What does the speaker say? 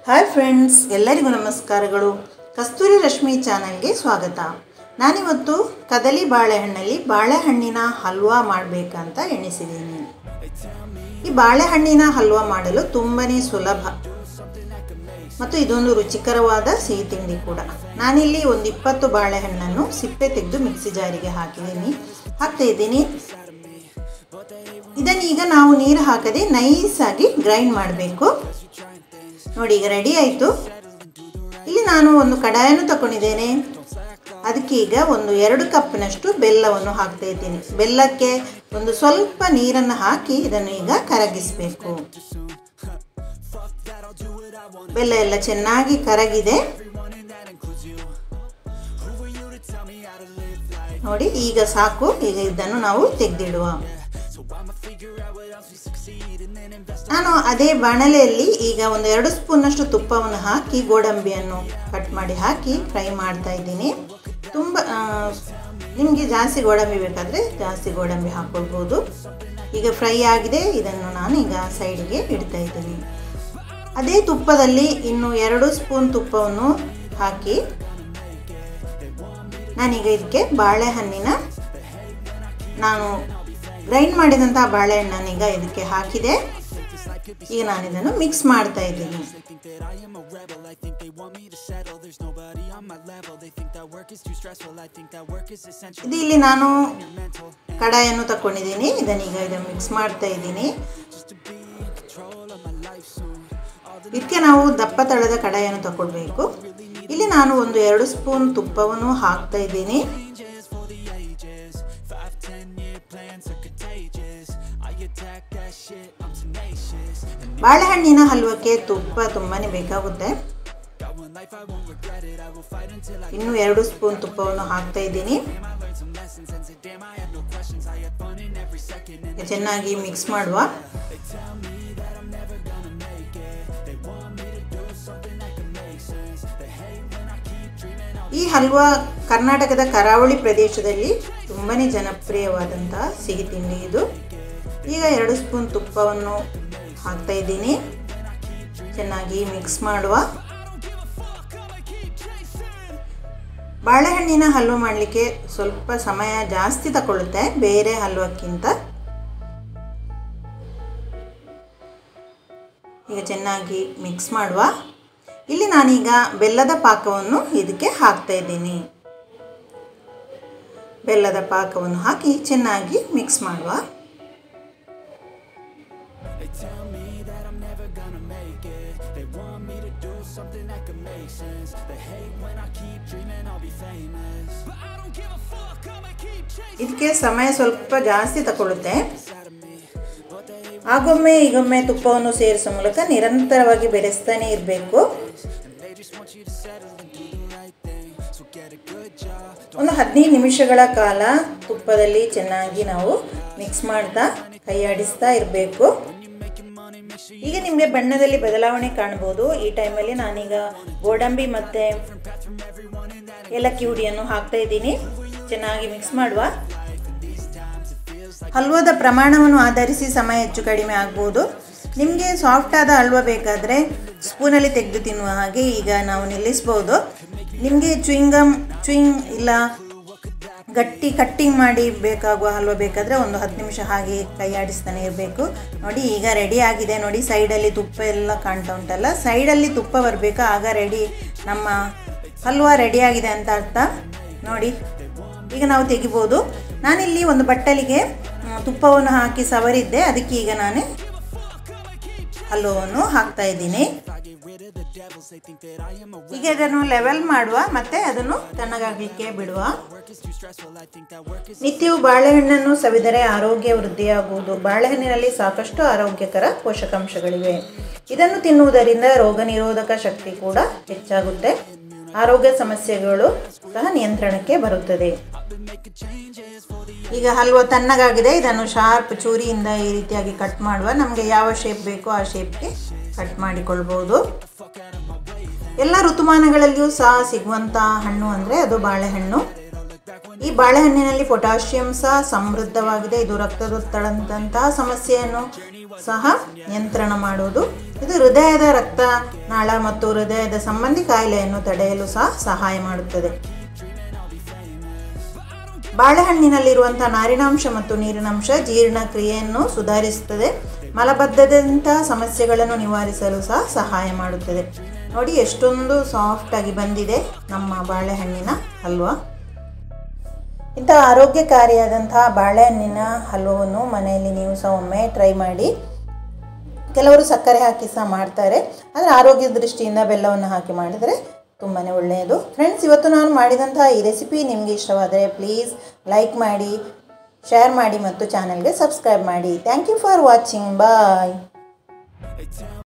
Hi friends, ಎಲ್ಲರಿಗೂ ನಮಸ್ಕಾರಗಳು. ಕಸ್ತೂರಿ ರಶ್ಮಿ ಚಾನಲ್ಗೆ ಸ್ವಾಗತ. ನಾನಿವತ್ತು ಕದಲಿ ಬಾಳೆಹಣ್ಣಲ್ಲಿ ಬಾಳೆಹಣ್ಣಿನ ಹಲ್ವಾ ಮಾಡಬೇಕಂತ ಎಣಿಸಿದ್ದೀನಿ. ಈ ಬಾಳೆಹಣ್ಣಿನ ಹಲ್ವಾ ಮಾಡಲು ತುಂಬಾ ಸುಲಭ ಮತ್ತು ಇದೊಂದು ರುಚಿಕರವಾದ ಸಿಹಿ ತಿಂಡಿ ಕೂಡ. ನಾನಿಲ್ಲಿ ಒಂದು 20 ಬಾಳೆಹಣ್ಣನ್ನು ಸಿಪ್ಪೆ ತೆಗೆದು ಮಿಕ್ಸಿ ಜಾರಿಗೆ ಹಾಕ್ತಾ ಇದ್ದೀನಿ. ಇದನ್ನೀಗ ನಾವು ನೀರು ಹಾಕದೆ ನೈಸಾಗಿ ಗ್ರೈಂಡ್ ಮಾಡಬೇಕು. ನೋಡಿ, ಈಗ ರೆಡಿ ಆಯಿತು. ಇಲ್ಲಿ ನಾನು ಒಂದು ಕಡಾಯನ್ನು ತಗೊಂಡಿದ್ದೇನೆ. ಅದಕ್ಕೆ ಈಗ ಒಂದು 2 ಕಪ್ನಷ್ಟು ಬೆಲ್ಲವನ್ನು ಹಾಕ್ತಾ ಇದ್ದೀನಿ. ಬೆಲ್ಲಕ್ಕೆ ಒಂದು ಸ್ವಲ್ಪ ನೀರನ್ನು ಹಾಕಿ ಇದನ್ನು ಈಗ ಕರಗಿಸಬೇಕು. ಬೆಲ್ಲ ಎಲ್ಲ ಚೆನ್ನಾಗಿ ಕರಗಿದೆ. ನೋಡಿ, ಈಗ ಸಾಕು. ಈಗ ಇದನ್ನು ನಾವು ತೆಗೆದಿಡುವ. ನಾನು ಅದೇ ಬಾಣಲೆಯಲ್ಲಿ ಈಗ ಒಂದು 2 ಸ್ಪೂನ್ನಷ್ಟು ತುಪ್ಪವನ್ನು ಹಾಕಿ ಗೋಡಂಬಿಯನ್ನು ಕಟ್ ಮಾಡಿ ಹಾಕಿ ಫ್ರೈ ಮಾಡ್ತಾ ಇದ್ದೀನಿ. ನಿಮಗೆ ಜಾಸ್ತಿ ಗೋಡಂಬಿ ಬೇಕಾದರೆ ಜಾಸ್ತಿ ಗೋಡಂಬಿ ಹಾಕ್ಕೊಳ್ಬೋದು. ಈಗ ಫ್ರೈ ಆಗಿದೆ. ಇದನ್ನು ನಾನು ಈಗ ಸೈಡಿಗೆ ಇಡ್ತಾ ಇದ್ದೀನಿ. ಅದೇ ತುಪ್ಪದಲ್ಲಿ ಇನ್ನು 2 ಸ್ಪೂನ್ ತುಪ್ಪವನ್ನು ಹಾಕಿ ನಾನೀಗ ಇದಕ್ಕೆ ನಾನು ಗ್ರೈಂಡ್ ಮಾಡಿದಂತಹ ಬಾಳೆಹಣ್ಣನ್ನೀಗ ಇದಕ್ಕೆ ಹಾಕಿದೆ. ಈಗ ನಾನು ಇದನ್ನು ಮಿಕ್ಸ್ ಮಾಡ್ತಾ ಇದ್ದೀನಿ. ಇಲ್ಲಿ ನಾನು ಕಡಾಯನ್ನು ತಗೊಂಡಿದ್ದೀನಿ. ಇದನ್ನು ಮಿಕ್ಸ್ ಮಾಡ್ತಾ ಇದ್ದೀನಿ. ಇದಕ್ಕೆ ನಾವು ದಪ್ಪ ತಳದ ಕಡಾಯನ್ನು ತಗೊಳ್ಬೇಕು. ಇಲ್ಲಿ ನಾನು ಒಂದು 2 ಸ್ಪೂನ್ ತುಪ್ಪವನ್ನು ಹಾಕ್ತಾ ಇದ್ದೀನಿ. ಬಾಳೆಹಣ್ಣಿನ ಹಲ್ವಕ್ಕೆ ತುಪ್ಪ ತುಂಬಾನೇ ಬೇಕಾಗುತ್ತೆ. ಇನ್ನು 2 ಸ್ಪೂನ್ ತುಪ್ಪವನ್ನು ಹಾಕ್ತಾ ಇದ್ದೀನಿ. ಚೆನ್ನಾಗಿ ಮಿಕ್ಸ್ ಮಾಡುವ. ಈ ಹಲ್ವಾ ಕರ್ನಾಟಕದ ಕರಾವಳಿ ಪ್ರದೇಶದಲ್ಲಿ ತುಂಬಾನೇ ಜನಪ್ರಿಯವಾದಂತಹ ಸಿಹಿ ತಿಂಡಿ ಇದು. ಈಗ 2 ಸ್ಪೂನ್ ತುಪ್ಪವನ್ನು ಹಾಕ್ತಾ ಇದ್ದೀನಿ. ಚೆನ್ನಾಗಿ ಮಿಕ್ಸ್ ಮಾಡುವ. ಬಾಳೆಹಣ್ಣಿನ ಹಲ್ವಾ ಮಾಡಲಿಕ್ಕೆ ಸ್ವಲ್ಪ ಸಮಯ ಜಾಸ್ತಿ ತಗೊಳ್ಳುತ್ತೆ ಬೇರೆ ಹಲ್ವಕ್ಕಿಂತ. ಈಗ ಚೆನ್ನಾಗಿ ಮಿಕ್ಸ್ ಮಾಡುವ. ಇಲ್ಲಿ ನಾನೀಗ ಬೆಲ್ಲದ ಪಾಕವನ್ನು ಇದಕ್ಕೆ ಹಾಕ್ತಾ ಇದ್ದೀನಿ. ಬೆಲ್ಲದ ಪಾಕವನ್ನು ಹಾಕಿ ಚೆನ್ನಾಗಿ ಮಿಕ್ಸ್ ಮಾಡುವ. ಇದಕ್ಕೆ ಸಮಯ ಸ್ವಲ್ಪ ಜಾಸ್ತಿ ತಗೊಳ್ಳುತ್ತೆ. ಆಗೊಮ್ಮೆ ಈಗೊಮ್ಮೆ ತುಪ್ಪವನ್ನು ಸೇರಿಸುವ ಮೂಲಕ ನಿರಂತರವಾಗಿ ಬೆರೆಸ್ತಾನೆ ಇರಬೇಕು. ಒಂದು 15 ನಿಮಿಷಗಳ ಕಾಲ ತುಪ್ಪದಲ್ಲಿ ಚೆನ್ನಾಗಿ ನಾವು ಮಿಕ್ಸ್ ಮಾಡ್ತಾ ಕೈಯಾಡಿಸ್ತಾ ಇರಬೇಕು. ಈಗ ನಿಮಗೆ ಬಣ್ಣದಲ್ಲಿ ಬದಲಾವಣೆ ಕಾಣಬಹುದು. ಈ ಟೈಮಲ್ಲಿ ನಾನೀಗ ಗೋಡಂಬಿ ಮತ್ತು ಏಲಕ್ಕಿ ಹುಡಿಯನ್ನು ಹಾಕ್ತಾ ಇದ್ದೀನಿ. ಚೆನ್ನಾಗಿ ಮಿಕ್ಸ್ ಮಾಡುವ. ಹಲ್ವದ ಪ್ರಮಾಣವನ್ನು ಆಧರಿಸಿ ಸಮಯ ಹೆಚ್ಚು ಕಡಿಮೆ ಆಗ್ಬೋದು. ನಿಮಗೆ ಸಾಫ್ಟ್ ಆದ ಹಲ್ವ ಬೇಕಾದರೆ ಸ್ಪೂನಲ್ಲಿ ತೆಗೆದು ತಿನ್ನುವ ಹಾಗೆ ಈಗ ನಾವು ನಿಲ್ಲಿಸ್ಬೋದು. ನಿಮಗೆ ಚುಯಿಂಗ್ ಇಲ್ಲ ಗಟ್ಟಿ ಕಟ್ಟಿಂಗ್ ಮಾಡಿ ಬೇಕಾಗುವ ಹಲ್ವ ಬೇಕಾದರೆ ಒಂದು 10 ನಿಮಿಷ ಹಾಗೆ ಕೈಯಾಡಿಸ್ತಾನೆ ಇರಬೇಕು. ನೋಡಿ, ಈಗ ರೆಡಿ ಆಗಿದೆ. ನೋಡಿ, ಸೈಡಲ್ಲಿ ತುಪ್ಪ ಎಲ್ಲ ಕಾಣ್ತಾ ಉಂಟಲ್ಲ, ಸೈಡಲ್ಲಿ ತುಪ್ಪ ಬರಬೇಕು. ಆಗ ನಮ್ಮ ಹಲ್ವ ರೆಡಿ ಆಗಿದೆ ಅಂತ ಅರ್ಥ. ನೋಡಿ, ಈಗ ನಾವು ತೆಗಿಬೋದು. ನಾನಿಲ್ಲಿ ಒಂದು ಬಟ್ಟಲಿಗೆ ತುಪ್ಪವನ್ನು ಹಾಕಿ ಸವರಿದ್ದೆ. ಅದಕ್ಕೆ ಈಗ ನಾನು ಹಲ್ವವನ್ನು ಹಾಕ್ತಾ ಇದ್ದೀನಿ. ಈಗ ಇದನ್ನು ಲೆವೆಲ್ ಮಾಡುವ ಮತ್ತು ಅದನ್ನು ತಣ್ಣಗಾಗಲಿಕ್ಕೆ ಬಿಡುವ. ನಿತ್ಯವೂ ಬಾಳೆಹಣ್ಣನ್ನು ಸವಿದರೆ ಆರೋಗ್ಯ ವೃದ್ಧಿಯಾಗುವುದು. ಬಾಳೆಹಣ್ಣಿನಲ್ಲಿ ಸಾಕಷ್ಟು ಆರೋಗ್ಯಕರ ಪೋಷಕಾಂಶಗಳಿವೆ. ಇದನ್ನು ತಿನ್ನುವುದರಿಂದ ರೋಗ ನಿರೋಧಕ ಶಕ್ತಿ ಕೂಡ ಹೆಚ್ಚಾಗುತ್ತೆ. ಆರೋಗ್ಯ ಸಮಸ್ಯೆಗಳು ಸಹ ನಿಯಂತ್ರಣಕ್ಕೆ ಬರುತ್ತದೆ. ಈಗ ಹಲ್ವ ತಣ್ಣಗಾಗಿದೆ. ಇದನ್ನು ಶಾರ್ಪ್ ಚೂರಿಯಿಂದ ಈ ರೀತಿಯಾಗಿ ಕಟ್ ಮಾಡುವ. ನಮಗೆ ಯಾವ ಶೇಪ್ ಬೇಕೋ ಆ ಶೇಪ್ಗೆ ಕಟ್ ಮಾಡಿಕೊಳ್ಬೋದು. ಎಲ್ಲ ಋತುಮಾನಗಳಲ್ಲಿಯೂ ಸಹ ಸಿಗುವಂಥ ಹಣ್ಣು ಅಂದರೆ ಅದು ಬಾಳೆಹಣ್ಣು. ಈ ಬಾಳೆಹಣ್ಣಿನಲ್ಲಿ ಪೊಟ್ಯಾಷಿಯಂ ಸಹ ಸಮೃದ್ಧವಾಗಿದೆ. ಇದು ರಕ್ತದೊತ್ತಡದಂತಹ ಸಮಸ್ಯೆಯನ್ನು ಸಹ ನಿಯಂತ್ರಣ ಮಾಡುವುದು ಇದು ಹೃದಯದ ರಕ್ತನಾಳ ಮತ್ತು ಹೃದಯದ ಸಂಬಂಧಿ ಕಾಯಿಲೆಯನ್ನು ತಡೆಯಲು ಸಹ ಸಹಾಯ ಮಾಡುತ್ತದೆ. ಬಾಳೆಹಣ್ಣಿನಲ್ಲಿರುವಂತಹ ನಾರಿನಾಂಶ ಮತ್ತು ನೀರಿನಾಂಶ ಜೀರ್ಣಕ್ರಿಯೆಯನ್ನು ಸುಧಾರಿಸುತ್ತದೆ. ಮಲಬದ್ಧದಂತಹ ಸಮಸ್ಯೆಗಳನ್ನು ನಿವಾರಿಸಲು ಸಹ ಸಹಾಯ ಮಾಡುತ್ತದೆ. ನೋಡಿ ಎಷ್ಟೊಂದು ಸಾಫ್ಟಾಗಿ ಬಂದಿದೆ ನಮ್ಮ ಬಾಳೆಹಣ್ಣಿನ ಹಲ್ವಾ. ಇಂತಹ ಆರೋಗ್ಯಕಾರಿಯಾದಂತಹ ಬಾಳೆಹಣ್ಣಿನ ಹಲ್ವವನ್ನು ಮನೆಯಲ್ಲಿ ನೀವು ಸಹ ಒಮ್ಮೆ ಟ್ರೈ ಮಾಡಿ. ಕೆಲವರು ಸಕ್ಕರೆ ಹಾಕಿ ಸಹ ಮಾಡ್ತಾರೆ, ಆದರೆ ಆರೋಗ್ಯದ ದೃಷ್ಟಿಯಿಂದ ಬೆಲ್ಲವನ್ನು ಹಾಕಿ ಮಾಡಿದರೆ ತುಂಬಾ ಒಳ್ಳೆಯದು. ಫ್ರೆಂಡ್ಸ್, ಇವತ್ತು ನಾನು ಮಾಡಿದಂತಹ ಈ ರೆಸಿಪಿ ನಿಮಗೆ ಇಷ್ಟವಾದರೆ ಪ್ಲೀಸ್ ಲೈಕ್ ಮಾಡಿ, ಶೇರ್ ಮಾಡಿ ಮತ್ತು ಚಾನಲ್ಗೆ ಸಬ್ಸ್ಕ್ರೈಬ್ ಮಾಡಿ. Thank you for watching. Bye.